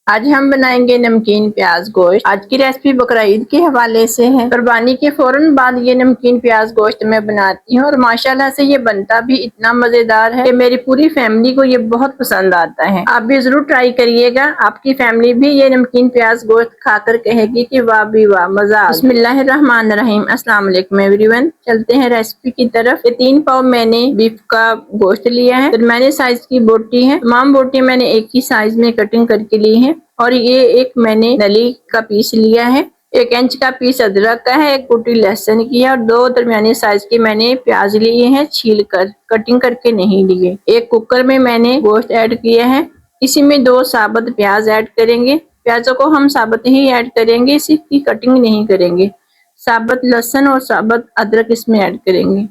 आज हम बनाएंगे नमकीन प्याज गोश्त। आज की रेसिपी बकरा ईद के हवाले से है। कुर्बानी के फौरन बाद ये नमकीन प्याज गोश्त मैं बनाती हूँ और माशाल्लाह से ये बनता भी इतना मजेदार है कि मेरी पूरी फैमिली को ये बहुत पसंद आता है। आप भी जरूर ट्राई करिएगा। आपकी फैमिली भी ये नमकीन प्याज गोश्त खाकर कहेगी कि वाह भी वाह, मजा। बिस्मिल्लाहिर्रहमानिर्रहीम। अस्सलाम वालेकुम एवरीवन। चलते हैं रेसिपी की तरफ। 3 पाव मैंने बीफ का गोश्त लिया है। मैंने साइज की बोटी है। तमाम बोटी मैंने एक ही साइज में कटिंग करके ली है। और ये एक मैंने नली का पीस लिया है। 1 इंच का पीस अदरक का है। 1 कुटी लहसुन की है और 2 दरमियानी साइज के मैंने प्याज लिए हैं, छील कर, कटिंग करके नहीं लिए। एक कुकर में मैंने गोश्त ऐड किया है। इसी में 2 साबुत प्याज ऐड करेंगे। प्याजों को हम साबुत ही ऐड करेंगे, इसकी कटिंग नहीं करेंगे। साबुत लहसुन और साबुत अदरक इसमें ऐड करेंगे।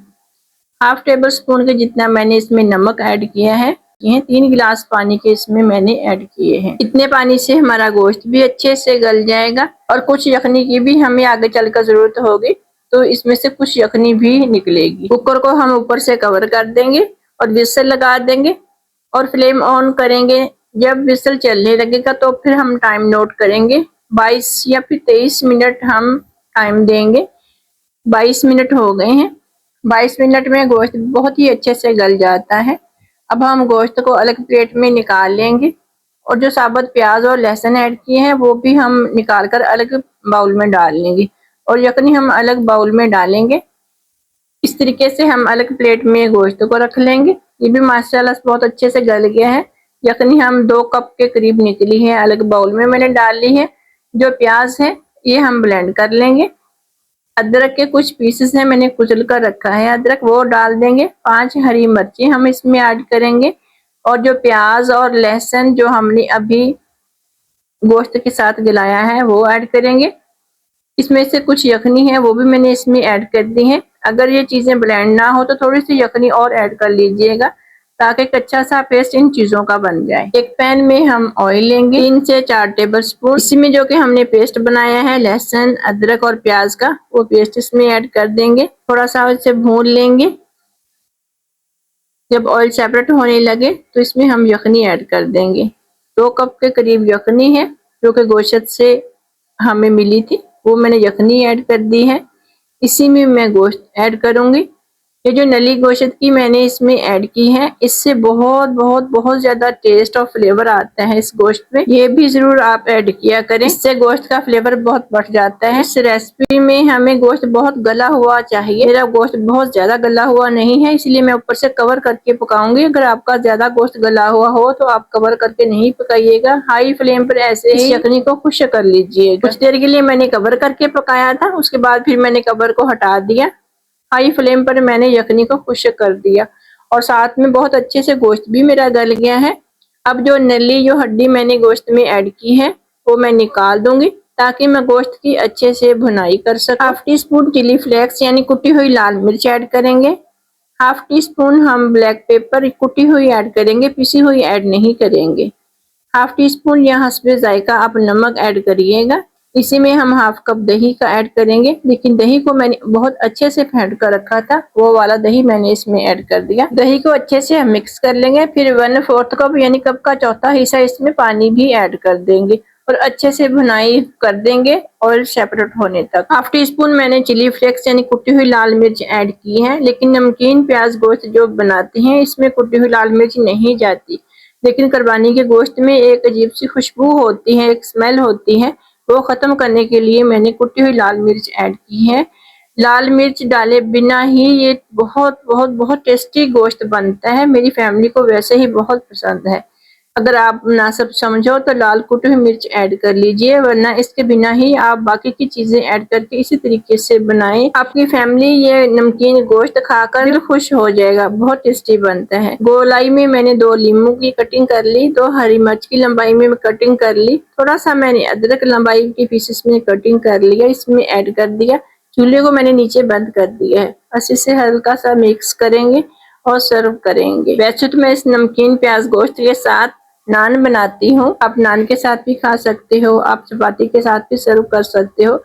1/2 टेबल स्पून के जितना मैंने इसमें नमक ऐड किया है। 3 गिलास पानी के इसमें मैंने ऐड किए हैं। इतने पानी से हमारा गोश्त भी अच्छे से गल जाएगा और कुछ यखनी की भी हमें आगे चलकर जरूरत होगी, तो इसमें से कुछ यखनी भी निकलेगी। कुकर को हम ऊपर से कवर कर देंगे और विसल लगा देंगे और फ्लेम ऑन करेंगे। जब विसल चलने लगेगा तो फिर हम टाइम नोट करेंगे। 22 या फिर 23 मिनट हम टाइम देंगे। 22 मिनट हो गए हैं। 22 मिनट में गोश्त बहुत ही अच्छे से गल जाता है। अब हम गोश्त को अलग प्लेट में निकाल लेंगे और जो साबुत प्याज और लहसुन ऐड किए हैं वो भी हम निकाल कर अलग बाउल में डाल लेंगे और यखनी हम अलग बाउल में डालेंगे। इस तरीके से हम अलग प्लेट में गोश्त को रख लेंगे। ये भी माशाल्लाह बहुत अच्छे से गल गया है। यखनी हम 2 कप के करीब निकली है, अलग बाउल में मैंने डाल ली है। जो प्याज है ये हम ब्लेंड कर लेंगे। अदरक के कुछ पीसेस हैं, मैंने कुचल कर रखा है अदरक, वो डाल देंगे। 5 हरी मिर्ची हम इसमें ऐड करेंगे और जो प्याज और लहसुन जो हमने अभी गोश्त के साथ गलाया है वो ऐड करेंगे। इसमें से कुछ यखनी है वो भी मैंने इसमें ऐड कर दी है। अगर ये चीजें ब्लेंड ना हो तो थोड़ी सी यखनी और ऐड कर लीजिएगा ताकि एक अच्छा सा पेस्ट इन चीजों का बन जाए। एक पैन में हम ऑयल लेंगे 3 से 4 टेबल स्पून। इसमें जो कि हमने पेस्ट बनाया है लहसुन अदरक और प्याज का, वो पेस्ट इसमें ऐड कर देंगे। थोड़ा सा इसे भून लेंगे। जब ऑयल सेपरेट होने लगे तो इसमें हम यखनी ऐड कर देंगे। 2 कप के करीब यखनी है जो कि गोश्त से हमें मिली थी, वो मैंने यखनी ऐड कर दी है। इसी में मैं गोश्त ऐड करूंगी। ये जो नली गोश्त की मैंने इसमें ऐड की है, इससे बहुत बहुत बहुत ज्यादा टेस्ट और फ्लेवर आता है इस गोश्त में। ये भी जरूर आप ऐड किया करें, इससे गोश्त का फ्लेवर बहुत बढ़ जाता है। इस रेसिपी में हमें गोश्त बहुत गला हुआ चाहिए। मेरा गोश्त बहुत ज्यादा गला हुआ नहीं है, इसलिए मैं ऊपर से कवर करके पकाऊंगी। अगर आपका ज्यादा गोश्त गला हुआ हो तो आप कवर करके नहीं पकाइएगा। हाई फ्लेम पर ऐसे ही यखनी को खुश्क कर लीजिए। कुछ देर के लिए मैंने कवर करके पकाया था, उसके बाद फिर मैंने कवर को हटा दिया। हाई फ्लेम पर मैंने यखनी को खुश्क कर दिया और साथ में बहुत अच्छे से गोश्त भी मेरा गल गया है। अब जो नली जो हड्डी मैंने गोश्त में ऐड की है वो मैं निकाल दूंगी ताकि मैं गोश्त की अच्छे से भुनाई कर सकूं। 1/2 टीस्पून चिली फ्लेक्स यानी कुटी हुई लाल मिर्च ऐड करेंगे। 1/2 टीस्पून हम ब्लैक पेपर कुटी हुई ऐड करेंगे, पिसी हुई ऐड नहीं करेंगे। 1/2 टीस्पून या हस्बे जायका आप नमक ऐड करिएगा। इसी में हम 1/2 कप दही का ऐड करेंगे, लेकिन दही को मैंने बहुत अच्छे से फेंट कर रखा था, वो वाला दही मैंने इसमें ऐड कर दिया। दही को अच्छे से हम मिक्स कर लेंगे। फिर 1/4 कप यानी कप का चौथा हिस्सा इसमें पानी भी ऐड कर देंगे और अच्छे से भुनाई कर देंगे ऑयल सेपरेट होने तक। 1/2 टीस्पून मैंने चिली फ्लेक्स यानी कुटी हुई लाल मिर्च ऐड की है, लेकिन नमकीन प्याज गोश्त जो बनाते हैं इसमें कुटी हुई लाल मिर्च नहीं जाती, लेकिन कुर्बानी के गोश्त में एक अजीब सी खुशबू होती है, एक स्मेल होती है, वो खत्म करने के लिए मैंने कुटी हुई लाल मिर्च ऐड की है। लाल मिर्च डाले बिना ही ये बहुत बहुत बहुत टेस्टी गोश्त बनता है। मेरी फैमिली को वैसे ही बहुत पसंद है। अगर आप मुनासिब समझो तो लाल कुटी हुई मिर्च ऐड कर लीजिए, वरना इसके बिना ही आप बाकी की चीजें ऐड करके इसी तरीके से बनाएं। आपकी फैमिली ये नमकीन गोश्त खाकर दिल खुश हो जाएगा, बहुत टेस्टी बनता है। गोलाई में मैंने 2 लीमू की कटिंग कर ली, 2 हरी मिर्च की लंबाई में कटिंग कर ली, थोड़ा सा मैंने अदरक लंबाई के पीसेस में कटिंग कर लिया, इसमें ऐड कर दिया। चूल्हे को मैंने नीचे बंद कर दिया है। बस इसे हल्का सा मिक्स करेंगे और सर्व करेंगे। वैसे तो मैं इस नमकीन प्याज गोश्त के साथ नान बनाती हूँ, आप नान के साथ भी खा सकते हो, आप चपाती के साथ भी सर्व कर सकते हो,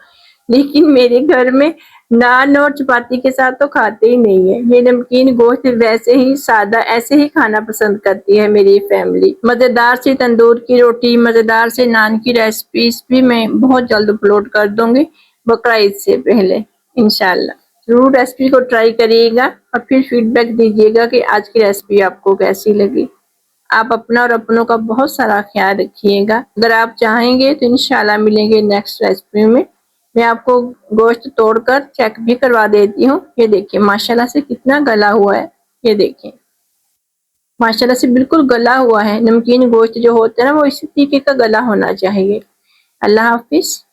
लेकिन मेरे घर में नान और चपाती के साथ तो खाते ही नहीं है। ये नमकीन गोश्त वैसे ही सादा ऐसे ही खाना पसंद करती है मेरी फैमिली। मजेदार सी तंदूर की रोटी, मजेदार से नान की रेसिपीज भी मैं बहुत जल्द अपलोड कर दूंगी बकरा ईद से पहले इंशाल्लाह। जरूर रेसिपी को ट्राई करिएगा और फिर फीडबैक दीजिएगा कि आज की रेसिपी आपको कैसी लगी। आप अपना और अपनों का बहुत सारा ख्याल रखिएगा। अगर आप चाहेंगे तो इंशाल्लाह मिलेंगे नेक्स्ट रेसिपी में। मैं आपको गोश्त तोड़कर चेक भी करवा देती हूँ। ये देखिए माशाल्लाह से कितना गला हुआ है। ये देखिए माशाल्लाह से बिल्कुल गला हुआ है। नमकीन गोश्त जो होता है ना वो इसी तरीके का गला होना चाहिए। अल्लाह हाफिज।